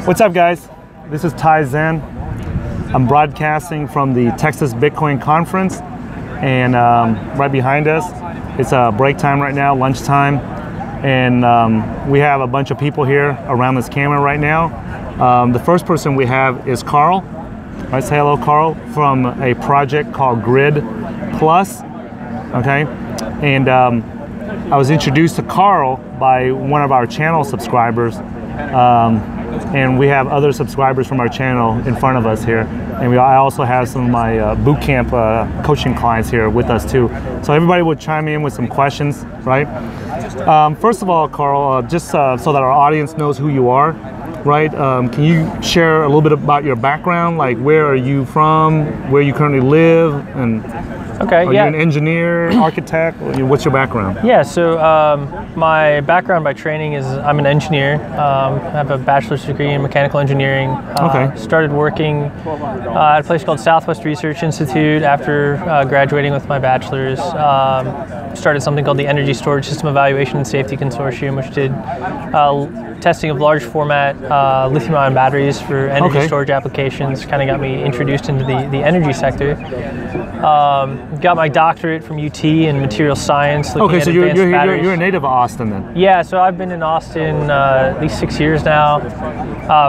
What's up, guys? This is Ty Zen. I'm broadcasting from the Texas Bitcoin Conference, and right behind us, it's break time right now, lunchtime, and we have a bunch of people here around this camera right now. The first person we have is Karl. Right, say hello, Karl, from a project called Grid Plus. Okay, and I was introduced to Karl by one of our channel subscribers, and we have other subscribers from our channel in front of us here, and I also have some of my bootcamp coaching clients here with us too. So everybody would chime in with some questions, right? First of all, Karl, just so that our audience knows who you are, right? Can you share a little bit about your background? Like, where are you from? Where you currently live? And okay, are you an engineer, architect? What's your background? Yeah, so my background by training is I'm an engineer. I have a bachelor's degree in mechanical engineering. Started working at a place called Southwest Research Institute after graduating with my bachelor's. Started something called the Energy Storage System Evaluation and Safety Consortium, which did testing of large format lithium-ion batteries for energy storage applications. Kind of got me introduced into the energy sector. Got my doctorate from UT in material science. Okay, so you're a native of Austin then? Yeah, so I've been in Austin at least 6 years now.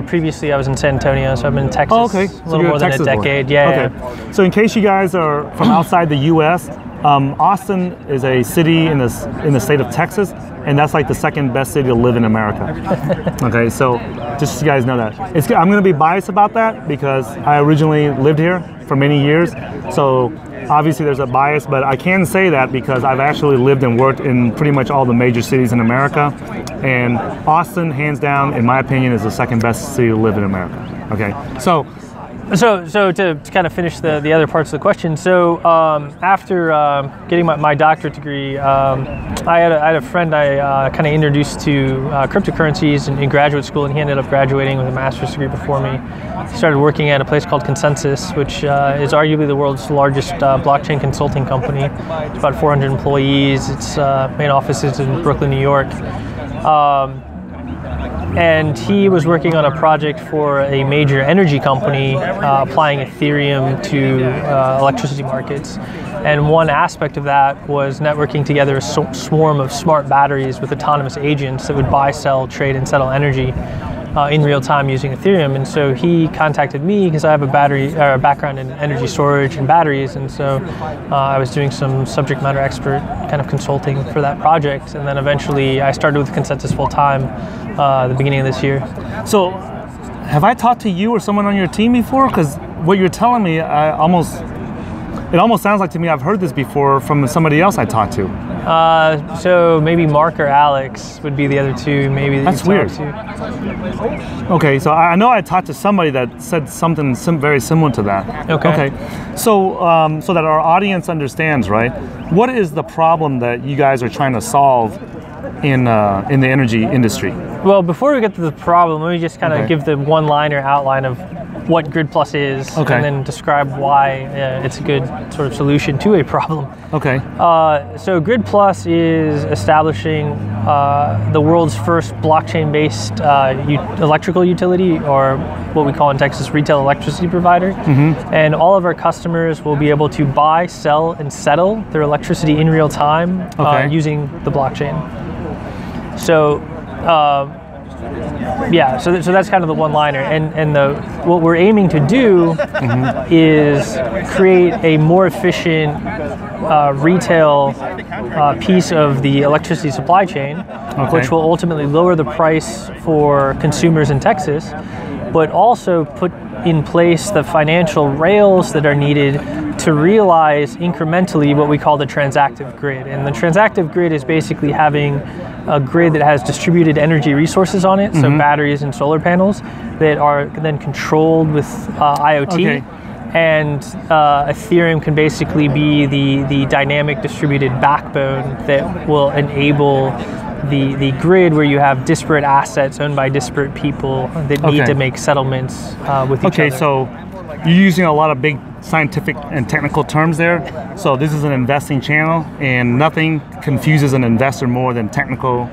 Previously I was in San Antonio, so I've been in Texas a little more than a decade. Yeah. So in case you guys are from outside the US, Austin is a city in the state of Texas, and that's like the second best city to live in America. Okay, so just so you guys know that. I'm going to be biased about that because I originally lived here for many years, so obviously there's a bias, but I can say that because I've actually lived and worked in pretty much all the major cities in America, and Austin, hands down, in my opinion, is the second best city to live in America. Okay, so to kind of finish the other parts of the question, so after getting my doctorate degree, I had a friend I kind of introduced to cryptocurrencies in graduate school, and he ended up graduating with a master's degree before me. He started working at a place called Consensus, which is arguably the world's largest blockchain consulting company. It's about 400 employees. Its main office is in Brooklyn, New York. And he was working on a project for a major energy company applying Ethereum to electricity markets. And one aspect of that was networking together a swarm of smart batteries with autonomous agents that would buy, sell, trade, and settle energy in real time using Ethereum. And so he contacted me because I have a background in energy storage and batteries, and so I was doing some subject matter expert kind of consulting for that project. And then eventually I started with Consensus full time the beginning of this year. So have I talked to you or someone on your team before? Because what you're telling me, it almost sounds like to me I've heard this before from somebody else I talked to. So maybe Mark or Alex would be the other two. Maybe that's weird. Okay, so I know I talked to somebody that said something very similar to that. Okay. So so that our audience understands, right? What is the problem that you guys are trying to solve in the energy industry? Well, before we get to the problem, let me just kind of give the one-liner outline of what Grid Plus is, and then describe why it's a good sort of solution to a problem. Okay. So Grid Plus is establishing the world's first blockchain-based electrical utility, or what we call in Texas retail electricity provider. And all of our customers will be able to buy, sell, and settle their electricity in real time using the blockchain. So so that's kind of the one-liner, and what we're aiming to do is create a more efficient retail piece of the electricity supply chain, which will ultimately lower the price for consumers in Texas, but also put in place the financial rails that are needed to realize incrementally what we call the transactive grid. And the transactive grid is basically having a grid that has distributed energy resources on it, so batteries and solar panels that are then controlled with IoT. And Ethereum can basically be the dynamic distributed backbone that will enable the grid where you have disparate assets owned by disparate people that need to make settlements with each other. So you're using a lot of big scientific and technical terms there. So this is an investing channel, and nothing confuses an investor more than technical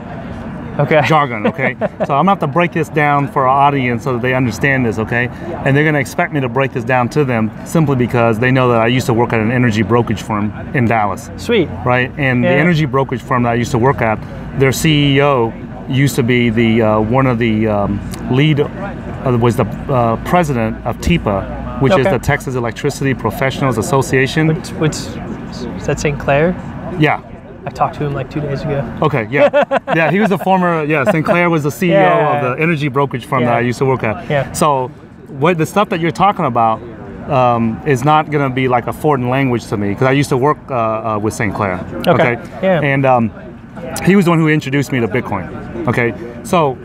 Okay. jargon, okay? So I'm gonna have to break this down for our audience so that they understand this, okay? And they're gonna expect me to break this down to them simply because they know that I used to work at an energy brokerage firm in Dallas. Sweet. Right? And the energy brokerage firm that I used to work at, their CEO used to be the one of the was the president of TEPA, which is the Texas Electricity Professionals Association. Which is that St. Clair? Yeah. I talked to him like 2 days ago. Okay, yeah. Yeah, he was the former, St. Clair was the CEO of the energy brokerage firm that I used to work at. Yeah. So what the stuff that you're talking about is not going to be like a foreign language to me because I used to work with St. Clair. Okay. Yeah. And he was the one who introduced me to Bitcoin. Okay. So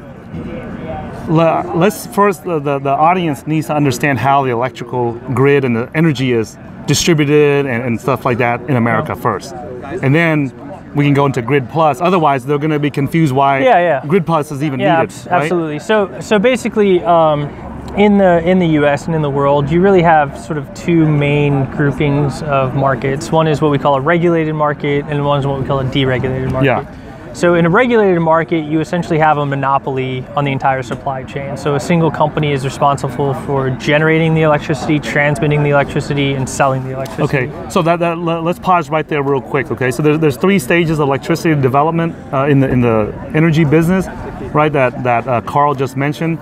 let's first, the audience needs to understand how the electrical grid and the energy is distributed and stuff like that in America first. And then we can go into Grid Plus. Otherwise, they're going to be confused why Grid Plus is even needed. Absolutely. Right? So basically, in the U.S. and in the world, you really have sort of two main groupings of markets. One is what we call a regulated market, and one is what we call a deregulated market. Yeah. So in a regulated market, you essentially have a monopoly on the entire supply chain. So a single company is responsible for generating the electricity, transmitting the electricity, and selling the electricity. Okay, so let's pause right there real quick. Okay, so there's 3 stages of electricity development in the energy business, right? That Karl just mentioned.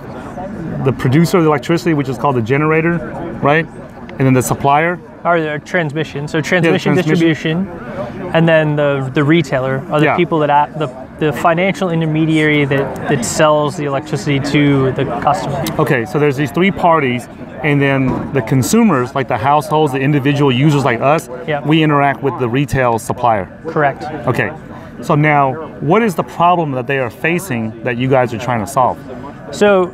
The producer of the electricity, which is called the generator, right? And then the supplier. Or the transmission. So transmission, distribution, and then the retailer are the people that the financial intermediary that sells the electricity to the customer. Okay, so there's these 3 parties, and then the consumers, like the households, the individual users like us, we interact with the retail supplier. Correct. Okay, so now what is the problem that they are facing that you guys are trying to solve? So.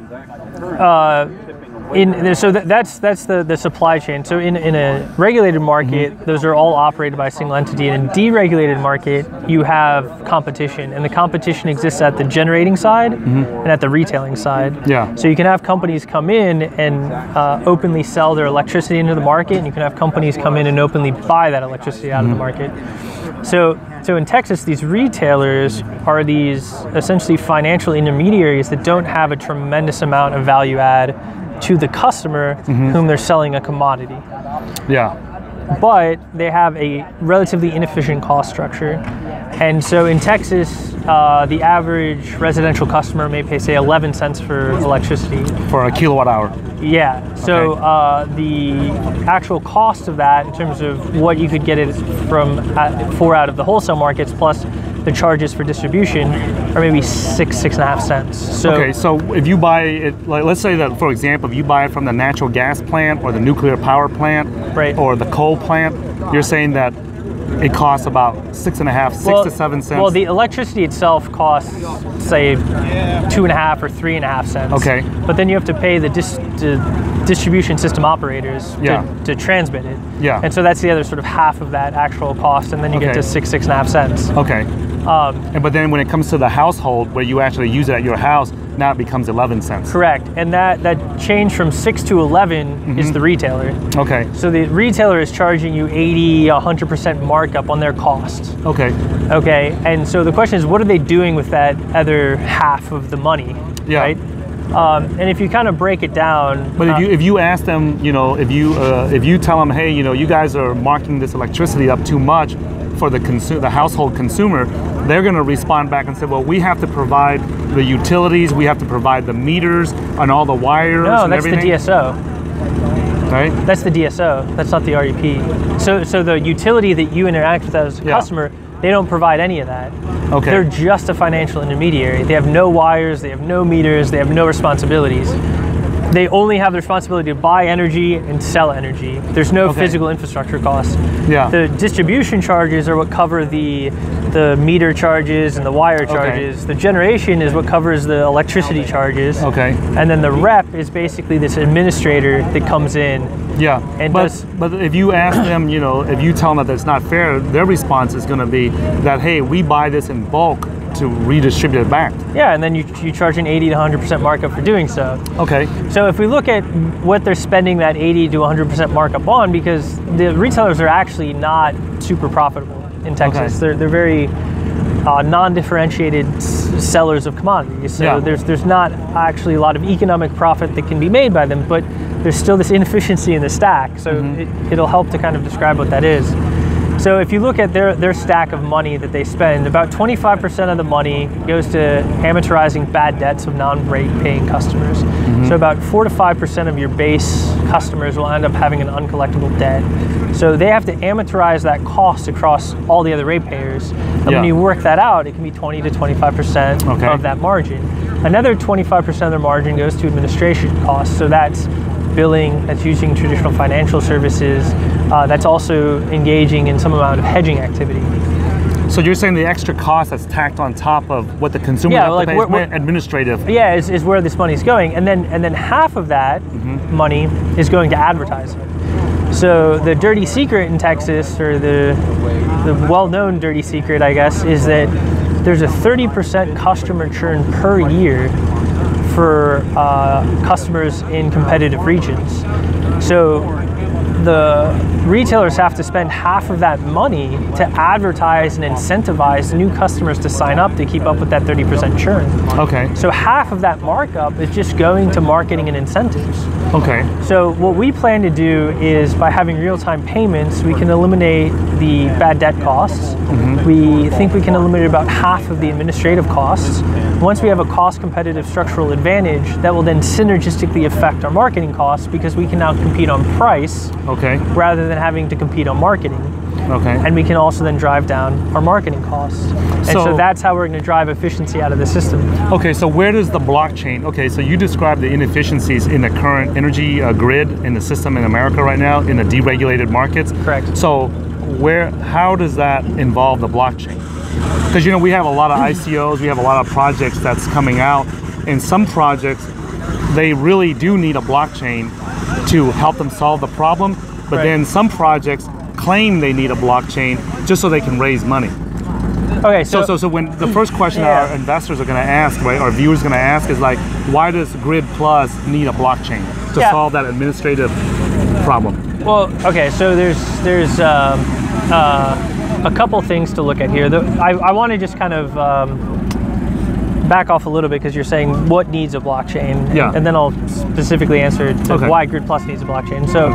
That's the supply chain. So in a regulated market, those are all operated by a single entity. In a deregulated market, you have competition, and the competition exists at the generating side and at the retailing side. Yeah. So you can have companies come in and openly sell their electricity into the market, and you can have companies come in and openly buy that electricity out of the market. So in Texas, these retailers are these essentially financial intermediaries that don't have a tremendous amount of value add to the customer whom they're selling a commodity. Yeah. But they have a relatively inefficient cost structure. And so in Texas, the average residential customer may pay, say, 11 cents for electricity. For a kilowatt hour. Yeah. So the actual cost of that, in terms of what you could get it for out of the wholesale markets, plus the charges for distribution, are maybe 6.5 cents. So, okay, so if you buy it, like, let's say that, for example, if you buy it from the natural gas plant or the nuclear power plant, or the coal plant, you're saying that it costs about 6 to 7 cents. Well, the electricity itself costs, say, 2.5 or 3.5 cents. Okay. But then you have to pay the distribution system operators to transmit it. Yeah. And so that's the other sort of half of that actual cost, and then you get to 6.5 cents. Okay. But then when it comes to the household, where you actually use it at your house, now it becomes 11 cents. Correct. And that change from 6 to 11 is the retailer. Okay. So the retailer is charging you 80, 100% markup on their cost. Okay. Okay. And so the question is, what are they doing with that other half of the money? Yeah. Right? And if you kind of break it down, but if you ask them, if you tell them, hey, you guys are marking this electricity up too much for the household consumer, they're going to respond back and say, well, we have to provide the utilities, we have to provide the meters and all the wires and everything. No, that's the DSO. Right? That's the DSO. That's not the REP. So the utility that you interact with as a customer, they don't provide any of that. Okay. They're just a financial intermediary. They have no wires, they have no meters, they have no responsibilities. They only have the responsibility to buy energy and sell energy. There's no physical infrastructure costs. Yeah. The distribution charges are what cover the meter charges and the wire charges. The generation is what covers the electricity charges. Okay. And then the rep is basically this administrator that comes in. Yeah. And but if you ask them, if you tell them that it's not fair, their response is going to be that, hey, we buy this in bulk to redistribute it back. Yeah, and then you charge an 80 to 100% markup for doing so. Okay. So if we look at what they're spending that 80 to 100% markup on, because the retailers are actually not super profitable in Texas. They're very non-differentiated sellers of commodities. So there's not actually a lot of economic profit that can be made by them, but there's still this inefficiency in the stack. So it'll help to kind of describe what that is. So if you look at their stack of money that they spend, about 25% of the money goes to amortizing bad debts of non-rate paying customers. So about 4 to 5% of your base customers will end up having an uncollectible debt. So they have to amortize that cost across all the other rate payers. And when you work that out, it can be 20 to 25% of that margin. Another 25% of their margin goes to administration costs. So that's billing, that's using traditional financial services, that's also engaging in some amount of hedging activity. So you're saying the extra cost that's tacked on top of what the consumer has to pay is administrative? Yeah, is where this money is going, and then half of that money is going to advertising. So the dirty secret in Texas, or the well-known dirty secret, I guess, is that there's a 30% customer churn per year for customers in competitive regions. So the retailers have to spend half of that money to advertise and incentivize new customers to sign up to keep up with that 30% churn. Okay. So half of that markup is just going to marketing and incentives. Okay. So what we plan to do is, by having real-time payments, we can eliminate the bad debt costs. We think we can eliminate about half of the administrative costs. Once we have a cost-competitive structural advantage, that will then synergistically affect our marketing costs, because we can now compete on price rather than having to compete on marketing. And we can also then drive down our marketing costs. And so that's how we're going to drive efficiency out of the system. Okay, so where does the blockchain, so you described the inefficiencies in the current energy grid in the system in America right now, in the deregulated markets. Correct. So how does that involve the blockchain? Because we have a lot of ICOs, we have a lot of projects that's coming out, and some projects, they really do need a blockchain to help them solve the problem, but then some projects claim they need a blockchain just so they can raise money. Okay, so when the first question our investors are going to ask, right, our viewers are going to ask is like, why does Grid Plus need a blockchain to solve that administrative problem? Well, okay, so there's a couple things to look at here. I want to just kind of back off a little bit, because you're saying what needs a blockchain, and then I'll specifically answer why Grid Plus needs a blockchain. So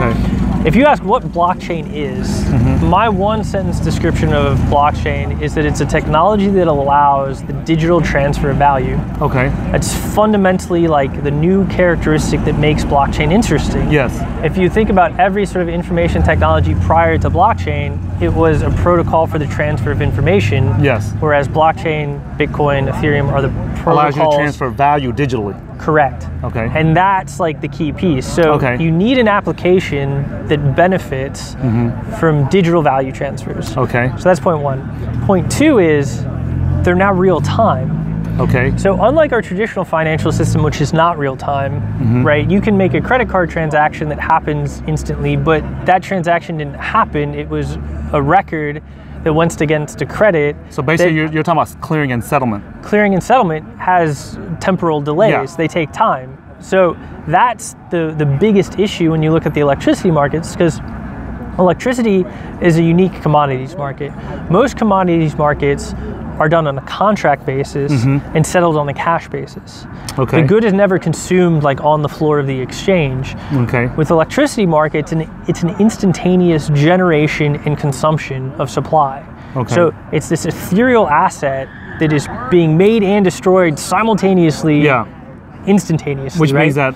if you ask what blockchain is, my one sentence description of blockchain is that it's a technology that allows the digital transfer of value. It's fundamentally like the new characteristic that makes blockchain interesting. If you think about every sort of information technology prior to blockchain, it was a protocol for the transfer of information. Whereas blockchain, Bitcoin, Ethereum are the protocols. Allows you to transfer value digitally. Correct. And that's like the key piece. So you need an application that benefits from digital value transfers. So that's point one. Point two is they're now real time. So unlike our traditional financial system, which is not real time, right? You can make a credit card transaction that happens instantly, but that transaction didn't happen. It was a record that went against a credit. So basically you're talking about clearing and settlement. Clearing and settlement has temporal delays. They take time. So that's the biggest issue when you look at the electricity markets, because electricity is a unique commodities market. Most commodities markets are done on a contract basis and settled on a cash basis. The good is never consumed like on the floor of the exchange. With electricity markets, it's an instantaneous generation and consumption of supply. So it's this ethereal asset that is being made and destroyed simultaneously, instantaneously. Which means that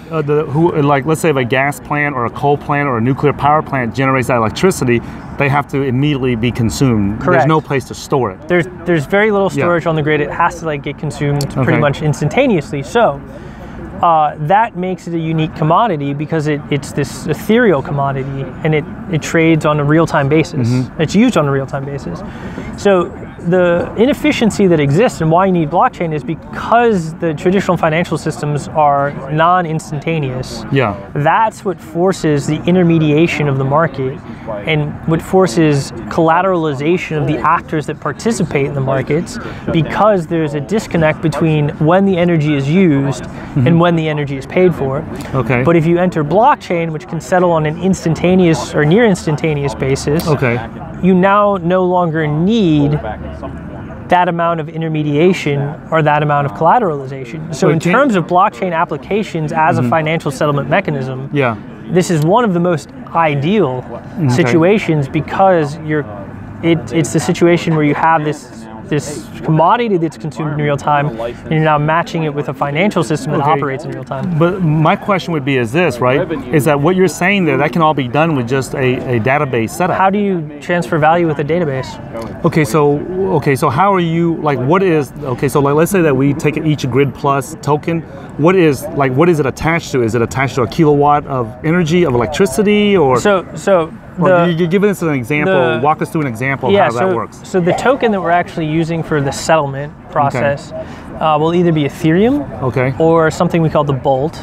let's say if a gas plant or a coal plant or a nuclear power plant generates that electricity, they have to immediately be consumed. There's no place to store it. There's very little storage on the grid. It has to get consumed pretty much instantaneously. So that makes it a unique commodity, because it's this ethereal commodity, and it trades on a real-time basis. It's used on a real-time basis. So the inefficiency that exists and why you need blockchain is because the traditional financial systems are non-instantaneous. That's what forces the intermediation of the market, and what forces collateralization of the actors that participate in the markets, because there's a disconnect between when the energy is used and when the energy is paid for. But if you enter blockchain, which can settle on an instantaneous or near instantaneous basis, you now no longer need that amount of intermediation or that amount of collateralization. So in terms of blockchain applications as a financial settlement mechanism, this is one of the most ideal situations, because it's the situation where you have this commodity that's consumed in real time, and you're now matching it with a financial system that operates in real time. But my question would be is this, right? Is that what you're saying there, that can all be done with just a database setup? How do you transfer value with a database? Okay, so how are you, like, what is, okay, so like, let's say that we take each Grid Plus token. What is it attached to? Is it attached to a kilowatt of energy, of electricity, or? You give us an example, walk us through an example of how that works. So the token that we're actually using for the settlement process will either be Ethereum or something we call the Bolt.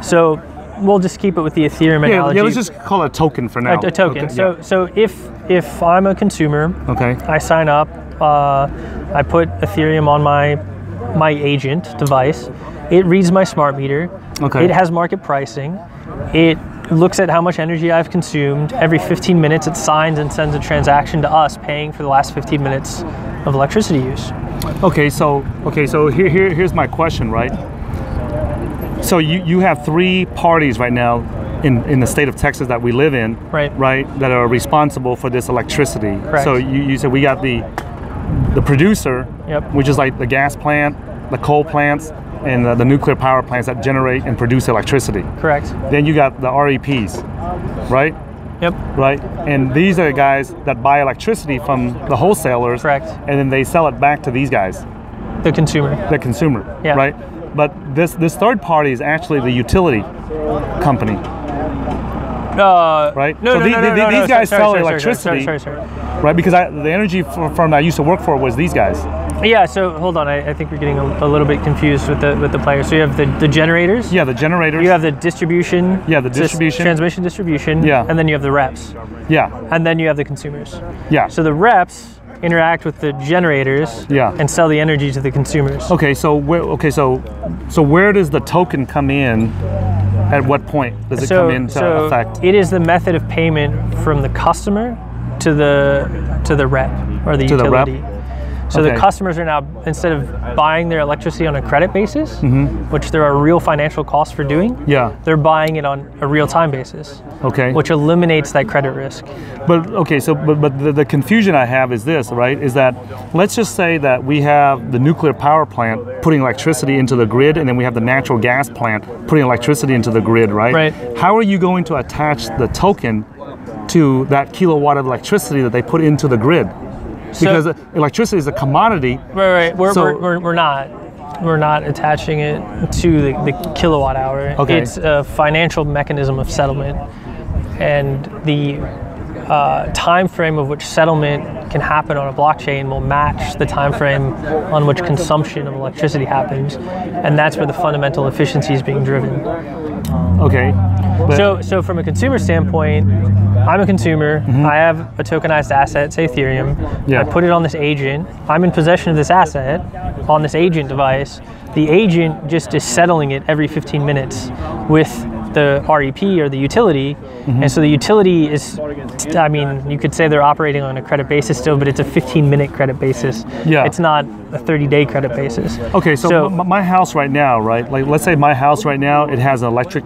So we'll just keep it with the Ethereum analogy. Yeah, let's just call it a token for now. A token. So if I'm a consumer, I sign up, I put Ethereum on my agent device. It reads my smart meter. It has market pricing. It looks at how much energy I've consumed. Every 15 minutes it signs and sends a transaction to us paying for the last 15 minutes of electricity use. So here's my question, right? So you have 3 parties right now in the state of Texas that we live in, right, that are responsible for this electricity. Correct. So you said we got the producer, which is like the gas plant, the coal plants, and the nuclear power plants that generate and produce electricity. Correct. Then you got the REPs, right? Right? And these are the guys that buy electricity from the wholesalers. Correct. And then they sell it back to these guys. The consumer. The consumer, right? But this third party is actually the utility company. Right? These guys sell electricity. Right, because the energy firm I used to work for was these guys. Yeah, so hold on, I think we're getting a little bit confused with the players. So you have the generators. Yeah, the generators. You have the distribution. Yeah, the distribution. Transmission distribution. Yeah. And then you have the reps. Yeah. And then you have the consumers. Yeah. So the reps interact with the generators and sell the energy to the consumers. So where does the token come in? At what point does it come into effect? It is the method of payment from the customer to the rep or the utility. So the customers are now, instead of buying their electricity on a credit basis, which there are real financial costs for doing, they're buying it on a real-time basis, which eliminates that credit risk. But the confusion I have is this, right? Is that, let's just say that we have the nuclear power plant putting electricity into the grid, and then we have the natural gas plant putting electricity into the grid, right? How are you going to attach the token to that kilowatt of electricity that they put into the grid? Because electricity is a commodity. Right. We're not attaching it to the kilowatt hour. It's a financial mechanism of settlement, and the time frame of which settlement can happen on a blockchain will match the time frame on which consumption of electricity happens, and that's where the fundamental efficiency is being driven. So from a consumer standpoint, I'm a consumer. I have a tokenized asset, say Ethereum. I put it on this agent. I'm in possession of this asset on this agent device. The agent just is settling it every 15 minutes with the REP or the utility. And so the utility is, I mean, you could say they're operating on a credit basis still, but it's a 15-minute credit basis. It's not a 30-day credit basis. So my house right now, right? Like, let's say my house right now, it has an electric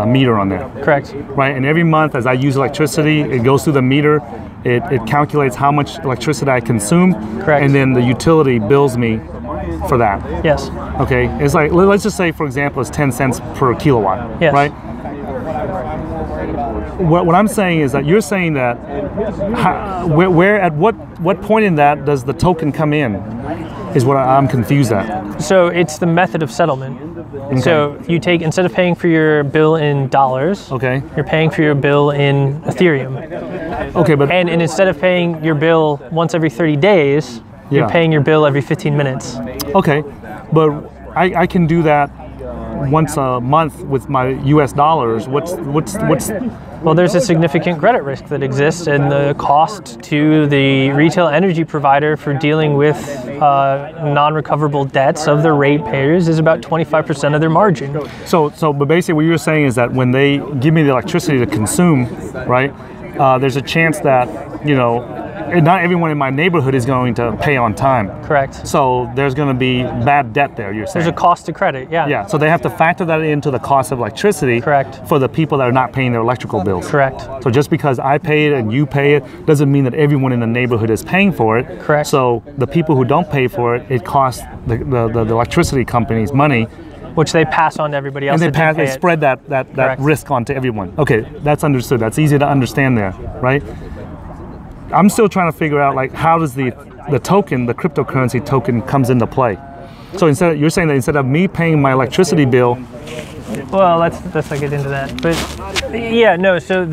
meter on there. Correct. Right, and every month as I use electricity, it goes through the meter, it calculates how much electricity I consume, and then the utility bills me for that. Yes. It's like, let's just say, for example, it's 10 cents per kilowatt, right? What I'm saying is that you're saying that where at what point in that does the token come in is what I'm confused at. So it's the method of settlement. So you take, instead of paying for your bill in dollars, you're paying for your bill in Ethereum. But and instead of paying your bill once every 30 days, you're paying your bill every 15 minutes. But I can do that once a month with my US dollars. What's Well, there's a significant credit risk that exists, and the cost to the retail energy provider for dealing with non-recoverable debts of their ratepayers is about 25% of their margin. But basically what you're saying is that when they give me the electricity to consume, right, there's a chance that, and not everyone in my neighborhood is going to pay on time. Correct. So there's going to be bad debt there, you're saying? There's a cost to credit, yeah. Yeah, so they have to factor that into the cost of electricity. Correct. For the people that are not paying their electrical bills. Correct. So just because I pay it and you pay it doesn't mean that everyone in the neighborhood is paying for it. Correct. So the people who don't pay for it, it costs the electricity companies money. Which they pass on to everybody else. And they spread that risk onto everyone. Okay, that's understood. That's easy to understand there, right? I'm still trying to figure out, like, how does the token, the cryptocurrency token, comes into play? So you're saying that instead of me paying my electricity bill. Well, let's not get into that. But yeah, no. So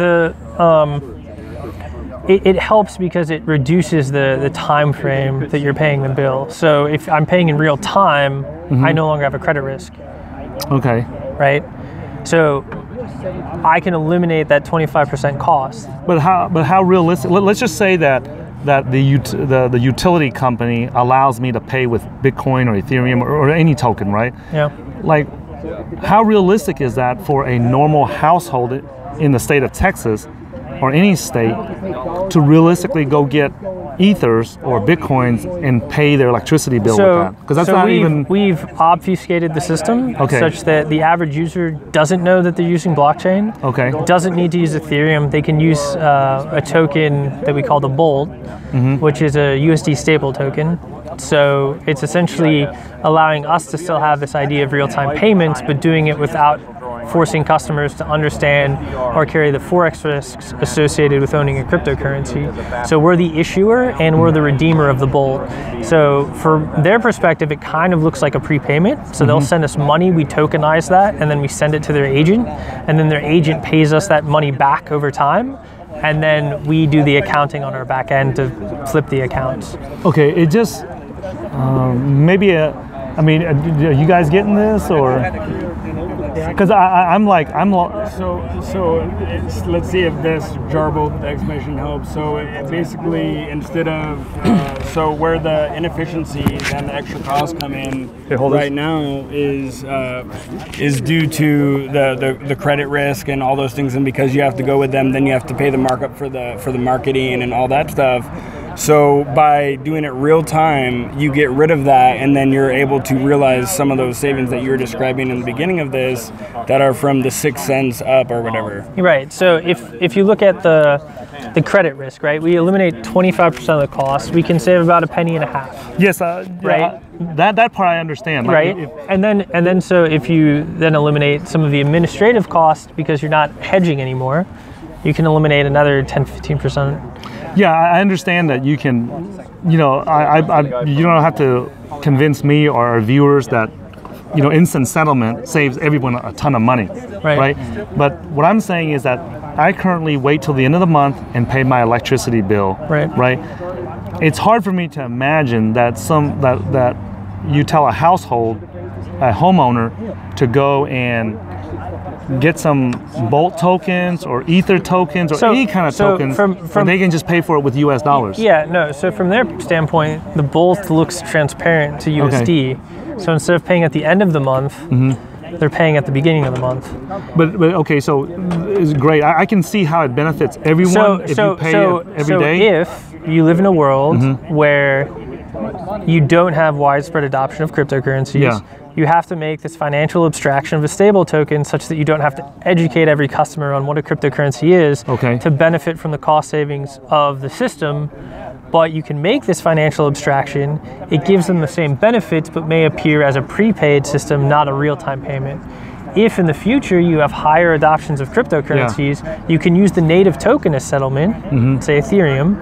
it helps because it reduces the time frame that you're paying the bill. So if I'm paying in real time, I no longer have a credit risk. Okay. Right. So I can eliminate that 25% cost. But how realistic? Let's just say that the utility company allows me to pay with Bitcoin or Ethereum or any token, right? Yeah. Like, how realistic is that for a normal household in the state of Texas or any state to realistically go get ethers or Bitcoins and pay their electricity bill with that? Because that's we've obfuscated the system such that the average user doesn't know that they're using blockchain. Okay. Doesn't need to use Ethereum. They can use a token that we call the Bolt, which is a USD stable token. So it's essentially allowing us to still have this idea of real-time payments, but doing it without forcing customers to understand or carry the forex risks associated with owning a cryptocurrency. So we're the issuer and we're the redeemer of the Bolt. So from their perspective, it kind of looks like a prepayment. So they'll send us money, we tokenize that, and then we send it to their agent, and then their agent pays us that money back over time. And then we do the accounting on our back end to flip the accounts. Okay, it just maybe I mean, are you guys getting this, or? Because let's see if this garbled explanation helps. So basically, instead of so where the inefficiencies and the extra costs come in right now is due to the credit risk and all those things, and because you have to go with them, then you have to pay the markup for the marketing and all that stuff. So by doing it real time, you get rid of that, and then you're able to realize some of those savings that you were describing in the beginning of this that are from the 6 cents up or whatever. Right. So if you look at the credit risk, right, we eliminate 25% of the cost. We can save about $0.015. Yes. Right. That part I understand. Like right. And then so if you then eliminate some of the administrative costs because you're not hedging anymore, you can eliminate another 10-15%. Yeah, I understand that you can, you don't have to convince me or our viewers that, instant settlement saves everyone a ton of money, right? But what I'm saying is that I currently wait till the end of the month and pay my electricity bill, right? It's hard for me to imagine that that you tell a household, a homeowner, to go and get some Bolt tokens or Ether tokens or any kind of tokens, and they can just pay for it with US dollars. Yeah, no, so from their standpoint, the Bolt looks transparent to USD. Okay. So instead of paying at the end of the month, they're paying at the beginning of the month. But okay, so it's great. I can see how it benefits everyone if you pay it every day. If you live in a world where you don't have widespread adoption of cryptocurrencies, you have to make this financial abstraction of a stable token such that you don't have to educate every customer on what a cryptocurrency is to benefit from the cost savings of the system. But you can make this financial abstraction. It gives them the same benefits, but may appear as a prepaid system, not a real-time payment. If in the future you have higher adoptions of cryptocurrencies, you can use the native token as settlement, say Ethereum,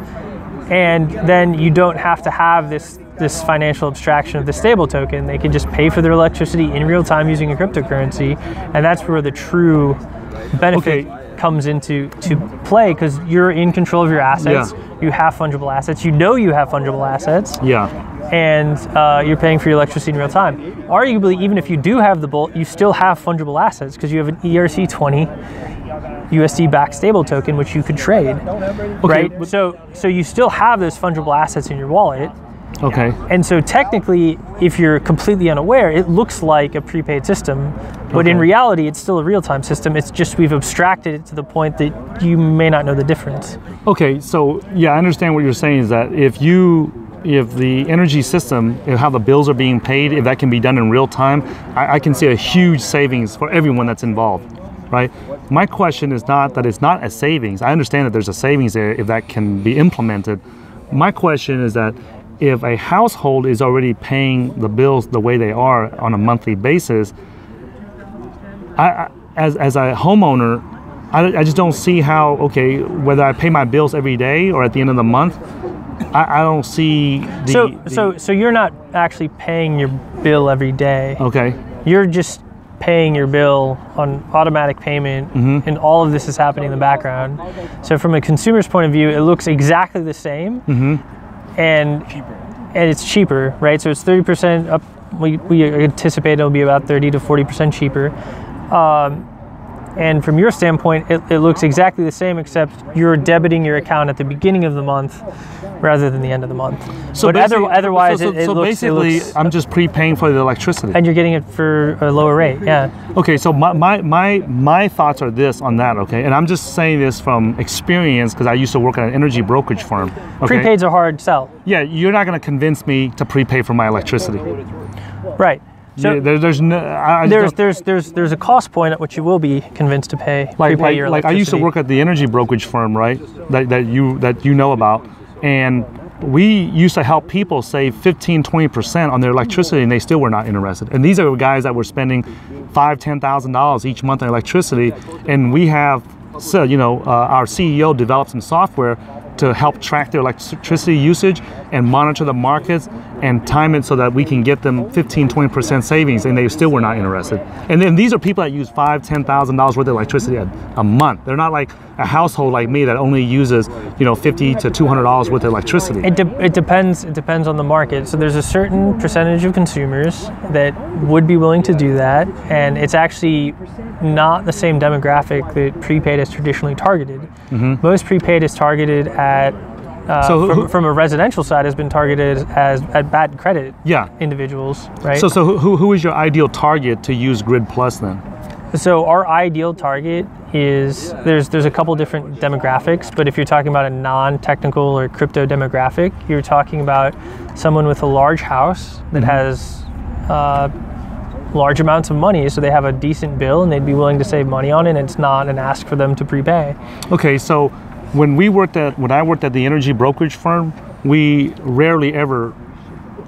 and then you don't have to have this financial abstraction of the stable token. They can just pay for their electricity in real time using a cryptocurrency, and that's where the true benefit comes into play, because you're in control of your assets. You have fungible assets. You have fungible assets. And you're paying for your electricity in real time. Arguably, even if you do have the Bolt, you still have fungible assets because you have an ERC20 USD-backed stable token, which you could trade, right? So you still have those fungible assets in your wallet. Okay. And so technically, if you're completely unaware, it looks like a prepaid system, but in reality, it's still a real-time system. It's just we've abstracted it to the point that you may not know the difference. Okay, so yeah, I understand what you're saying is that if the energy system, how the bills are being paid, if that can be done in real time, I can see a huge savings for everyone that's involved, right? My question is not that it's not a savings. I understand that there's a savings there if that can be implemented. My question is that if a household is already paying the bills the way they are on a monthly basis, as a homeowner, I just don't see how, okay, whether I pay my bills every day or at the end of the month, I don't see So you're not actually paying your bill every day. Okay. You're just paying your bill on automatic payment, and all of this is happening in the background. So from a consumer's point of view, it looks exactly the same, and it's cheaper, right? So it's 30% up. We anticipate it'll be about 30 to 40% cheaper. And from your standpoint, it looks exactly the same, except you're debiting your account at the beginning of the month rather than the end of the month. So but otherwise, it looks, I'm just prepaying for the electricity. And you're getting it for a lower rate, yeah. Okay, so my thoughts are this on that, okay? And I'm just saying this from experience because I used to work at an energy brokerage firm. Okay? Prepaid's a hard sell. Yeah, you're not going to convince me to prepay for my electricity. Right. So there's a cost point at which you will be convinced to prepay your electricity. Like I used to work at the energy brokerage firm, right? That you know about, and we used to help people save 15-20% on their electricity, and they still were not interested. And these are guys that were spending $5,000-$10,000 each month on electricity, and we have, so our CEO developed some software to help track their electricity usage and monitor the markets and time it so that we can get them 15-20% savings, and they still were not interested. And then these are people that use $5,000-$10,000 worth of electricity a month. They're not like a household like me that only uses $50 to $200 worth of electricity. It depends on the market. So there's a certain percentage of consumers that would be willing to do that, and it's actually not the same demographic that prepaid is traditionally targeted. Most prepaid is targeted at from a residential side has been targeted at bad credit individuals, right? So who is your ideal target to use Grid Plus then? So our ideal target is there's a couple different demographics, but if you're talking about a non-technical or crypto demographic, you're talking about someone with a large house that has large amounts of money, so they have a decent bill and they'd be willing to save money on it, and it's not an ask for them to prepay. Okay, so when I worked at the energy brokerage firm, we rarely ever,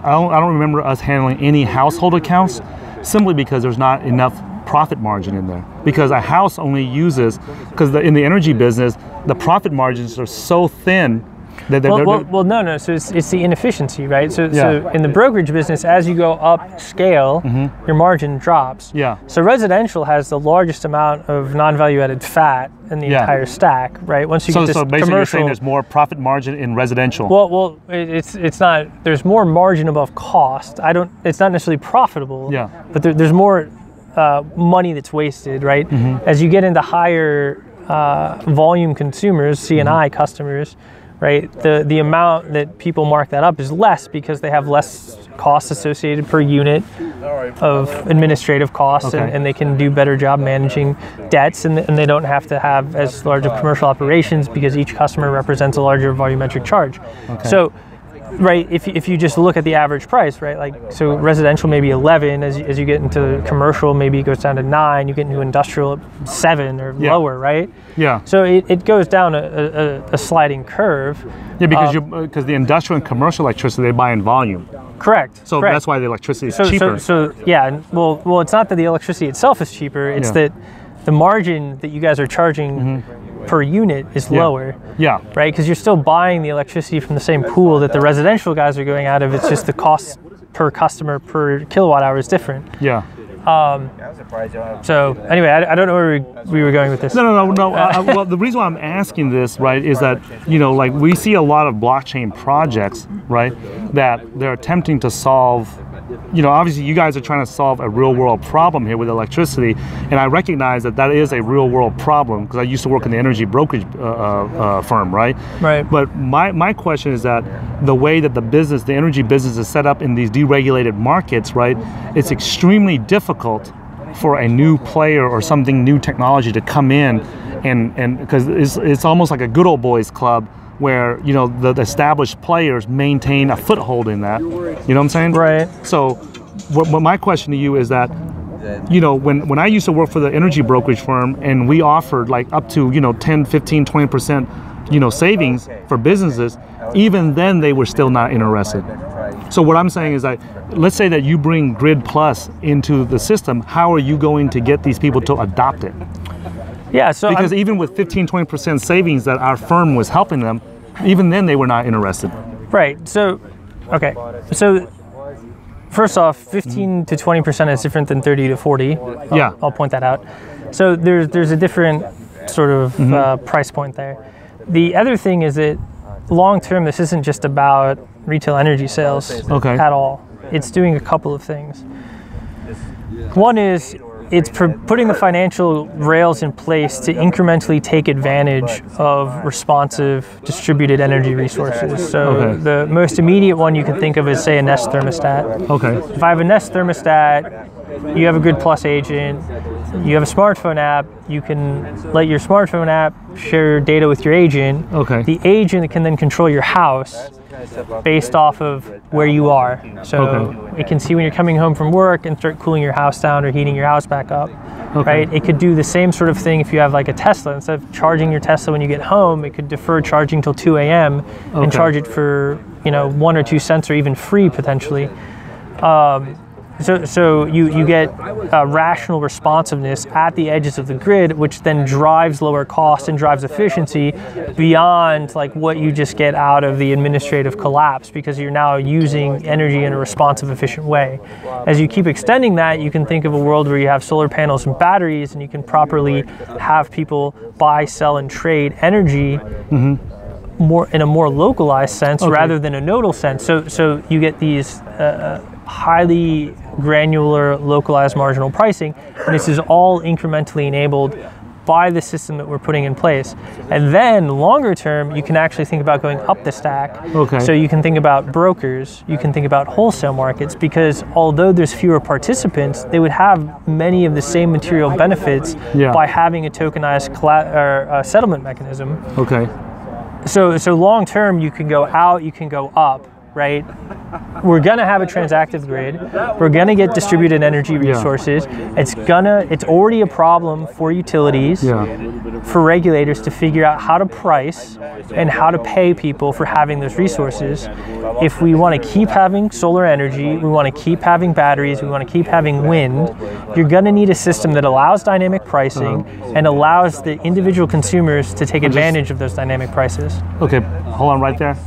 I don't remember us handling any household accounts, simply because there's not enough profit margin in there. Because a house only uses, in the energy business, the profit margins are so thin that no. So it's the inefficiency, right? So in the brokerage business, as you go up scale, your margin drops. Yeah. So residential has the largest amount of non-value added fat in the entire stack, right? Once you get this basically commercial, you're saying there's more profit margin in residential. Well, it's not. There's more margin above cost. It's not necessarily profitable. Yeah. But there's more money that's wasted, right? As you get into higher volume consumers, C&I customers, right? The amount that people mark that up is less because they have less costs associated per unit of administrative costs, and they can do better job managing debts, and they don't have to have as large of commercial operations because each customer represents a larger volumetric charge. So, right, if you just look at the average price, right, so residential maybe 11, as you get into commercial maybe it goes down to 9, you get into industrial at 7 or lower, right? Yeah. So it goes down a sliding curve. Yeah, because the industrial and commercial electricity they buy in volume. Correct. So that's why the electricity is cheaper. So well, it's not that the electricity itself is cheaper, it's that the margin that you guys are charging per unit is lower. Yeah. Right? Because you're still buying the electricity from the same pool that the residential guys are going out of. It's just the cost per customer per kilowatt hour is different. Yeah. So anyway, I don't know where we were going with this. No. Well, the reason why I'm asking this, right, is that, we see a lot of blockchain projects, right, that they're attempting to solve you know, obviously you guys are trying to solve a real world problem here with electricity, and I recognize that that is a real world problem because I used to work in the energy brokerage firm, right? Right. But my question is that the way that the energy business is set up in these deregulated markets, right, it's extremely difficult for a new player or something new technology to come in, and because it's almost like a good old boys club where, you know, the established players maintain a foothold in that. You know what I'm saying? Right. So what my question to you is that, you know, when I used to work for the energy brokerage firm and we offered like up to, you know, 10, 15, 20%, you know, savings for businesses, even then they were still not interested. So what I'm saying is that, let's say that you bring Grid Plus into the system, how are you going to get these people to adopt it? Yeah, so because even with 15, 20% savings that our firm was helping them, even then they were not interested. Right, so, okay. So, first off, 15 to 20% is different than 30 to 40. Yeah. I'll point that out. So there's a different sort of price point there. The other thing is that long term, this isn't just about retail energy sales at all. It's doing a couple of things. One is it's putting the financial rails in place to incrementally take advantage of responsive distributed energy resources. So the most immediate one you can think of is, say, a Nest thermostat. Okay. If I have a Nest thermostat, you have a Grid Plus agent, you have a smartphone app, you can let your smartphone app share your data with your agent. Okay. The agent can then control your house based off of where you are. So it can see when you're coming home from work and start cooling your house down or heating your house back up. Right? It could do the same sort of thing if you have like a Tesla. Instead of charging your Tesla when you get home, it could defer charging till 2 a.m. and charge it for, you know, 1 or 2 cents or even free potentially. So you get rational responsiveness at the edges of the grid, which then drives lower cost and drives efficiency beyond like what you just get out of the administrative collapse, because you're now using energy in a responsive, efficient way. As you keep extending that, you can think of a world where you have solar panels and batteries, and you can properly have people buy, sell, and trade energy more in a more localized sense rather than a nodal sense. So you get these highly granular, localized marginal pricing, and this is all incrementally enabled by the system that we're putting in place. And then longer term, you can actually think about going up the stack. So you can think about brokers, you can think about wholesale markets, because although there's fewer participants, they would have many of the same material benefits by having a tokenized settlement mechanism. So long term, you can go out, you can go up, right? We're gonna have a transactive grid. We're gonna get distributed energy resources. It's already a problem for utilities, for regulators to figure out how to price and how to pay people for having those resources. If we wanna keep having solar energy, we wanna keep having batteries, we wanna keep having wind, you're gonna need a system that allows dynamic pricing and allows the individual consumers to take advantage of those dynamic prices. Okay, hold on right there.